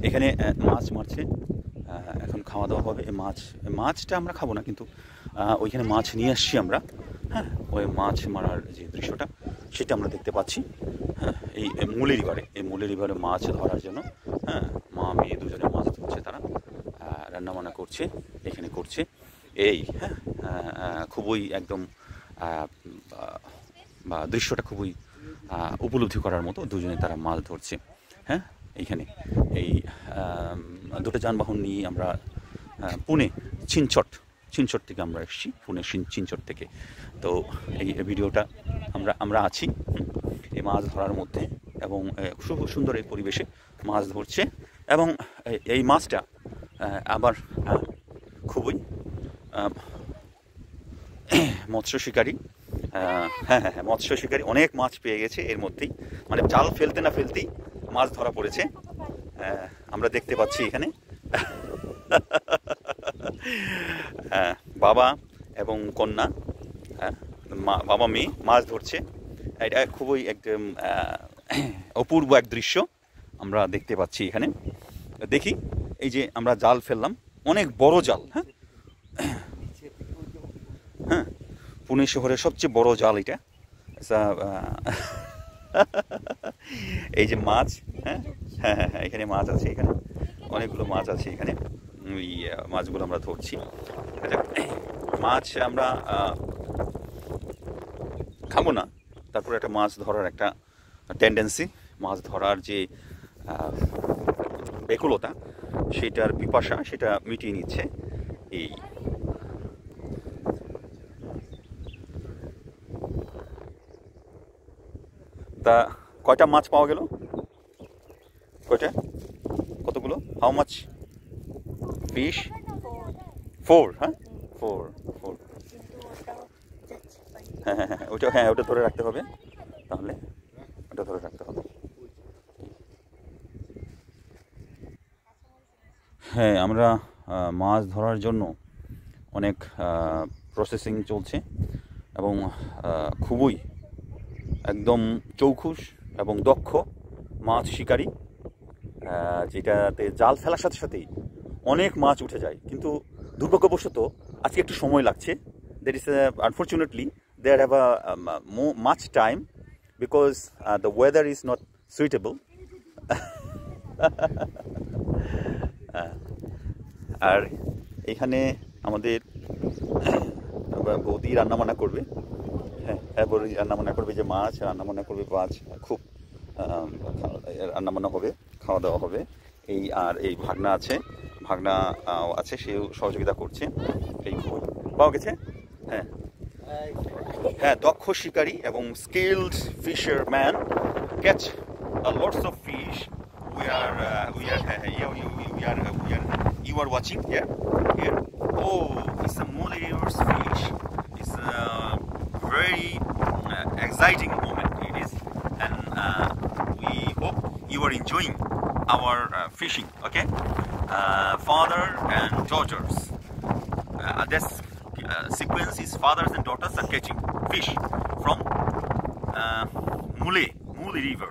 এখানে মাছ মারছে, এখন খাওয়া দাওয়া হবে। মাছটা আমরা খাবো না, কিন্তু ওইখানে মাছ নিয়ে আসছি আমরা। হ্যাঁ, ওই মাছ মারার যে দৃশ্যটা সেটা আমরা দেখতে পাচ্ছি। হ্যাঁ, এই মুলি রিভারে মাছ ধরার জন্য হ্যাঁ মা মেয়ে দুজনে মাছ ধরছে, তারা রান্নাবান্না করছে এখানে করছে। এই হ্যাঁ খুবই একদম বা দৃশ্যটা খুবই উপলব্ধি করার মতো। দুজনে তারা মাছ ধরছে। হ্যাঁ, এইখানে এই দুটো যানবাহন নিয়ে আমরা পুনে চিনচট থেকে আমরা এসেছি, পুনে চিনচট থেকে। তো এই ভিডিওটা আমরা আছি এই মাছ ধরার মধ্যে, এবং খুব সুন্দর এই পরিবেশে মাছ ধরছে। এবং এই মাছটা আবার খুবই মৎস্য শিকারী, হ্যাঁ মৎস্য শিকারী অনেক মাছ পেয়ে গেছে এর মধ্যেই, মানে জাল ফেলতে না ফেলতেই মাছ ধরা পড়েছে। আমরা দেখতে পাচ্ছি এখানে বাবা এবং কন্যা, বাবা মেয়ে মাছ ধরছে। এটা খুবই একদম অপূর্ব এক দৃশ্য আমরা দেখতে পাচ্ছি এখানে। দেখি, এই যে আমরা জাল ফেললাম, অনেক বড় জাল। হ্যাঁ, পুনে শহরের সবচেয়ে বড় জাল এটা। এই যে মাছ, হ্যাঁ হ্যাঁ হ্যাঁ হ্যাঁ এখানে মাছ আছে, এখানে অনেকগুলো মাছ আছে এখানে। ওই মাছগুলো আমরা ধরছি। মাছ আমরা খাবো না, তারপরে একটা মাছ ধরার একটা টেন্ডেন্সি, মাছ ধরার যে ব্যাকুলতা, সেটার পিপাসা সেটা মিটিয়ে নিচ্ছে। এই তা কয়টা মাছ পাওয়া গেল? কয়টা? কতগুলো? How much fish? 4। হ্যাঁ 4। হ্যাঁ হ্যাঁ হ্যাঁ ওটা ধরে রাখতে হবে, তাহলে ওটা ধরে রাখতে হবে। হ্যাঁ, আমরা মাছ ধরার জন্য অনেক প্রসেসিং চলছে, এবং খুবই একদম চৌখুশ এবং দক্ষ মাছ শিকারী, যেটাতে জাল ফেলার সাথে সাথেই অনেক মাছ উঠে যায়। কিন্তু দুর্ভাগ্যবশত আজকে একটু সময় লাগছে। That is unfortunately there have much time because the weather is not suitable. আর এখানে আমাদের বৌদি রান্নাবান্না করবে। হ্যাঁ বৌদি রান্নাবান্না করবে, যে মাছ রান্নাবান্না করবে, মাছ খুব রান্নাবান্না হবে, খাওয়া দাওয়া হবে। এই ভাগনা আছে, সেও সহযোগিতা করছে। এই খুব পাওয়া গেছে। হ্যাঁ হ্যাঁ দক্ষ শিকারী এবং skilled fisherman catch lots of fish. You are watching here. Oh, it's a Muley's fish. It's a very exciting moment it is, and we hope you are enjoying our fishing. Okay, father and daughters. This sequence is fathers and daughters are catching fish from Muley River.